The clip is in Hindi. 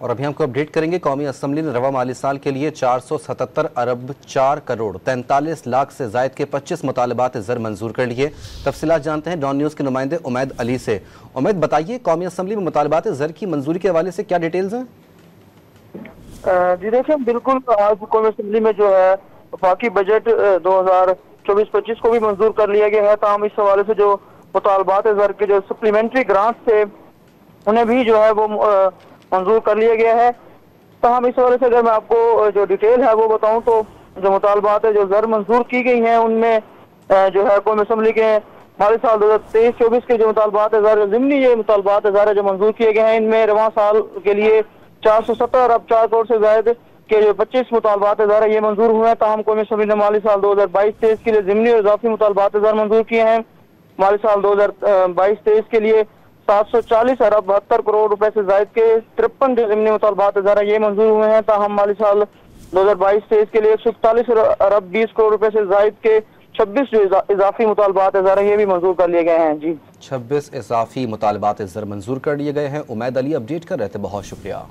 और अभी हमको अपडेट करेंगे। कौमी असम्बली ने रवा माली साल के लिए 477 अरब 4 करोड़ 43 लाख से जायद के 25 मुतालबात ज़र मंजूर कर लिए। तफसीलात जानते हैं डॉन न्यूज़ के नुमाइंदे उमैद अली से। उमैद, बताइए कौमी असम्बली में मुतालबात ज़र की मंजूरी के हवाले से क्या डिटेल्स हैं? जी देखिए, बिल्कुल आज कौमी असम्बली में जो है वफाकी बजट 2024-25 को भी मंजूर कर लिया गया है। ताहम इस हवाले से जो मुतालबात ज़र के जो सप्लीमेंट्री ग्रांट थे उन्हें भी जो है वो मंजूर कर लिया गया है। ताहम इस हवाले से अगर मैं आपको जो डिटेल है वो बताऊं तो जो मुतालबात जो ज़र मंजूर की गई हैं उनमें जो है कौमी असम्बली के माली साल 2023-24 के जो मुतालबात ज़र ज़िमनी ये मुतालबात ज़र जो मंजूर किए गए हैं, इनमें रवां साल के लिए 470 अरब 4 करोड़ से जायद के जो 25 मुतालबात ज़र ये मंजूर हुए हैं। ताहम कौमी असम्बली ने माली साल 2022-23 के लिए ज़िमनी और इजाफी मुतालबात ज़र मंजूर किए हैं। माली साल 2022-23 के लिए 740 अरब 72 करोड़ रुपए से जायद के 53 जो ज़िमनी मुतालबात ज़र ये मंजूर हुए हैं। ताहम माली साल 2022-23 के लिए 141 अरब 20 करोड़ रुपए से जायद के 26 जो इजाफी मुतालबात ज़र ये भी मंजूर कर लिए गए हैं। जी, 26 इजाफी मुतालबात ज़र मंजूर कर लिए गए हैं। उमैद अली अपडेट कर रहे थे, बहुत शुक्रिया।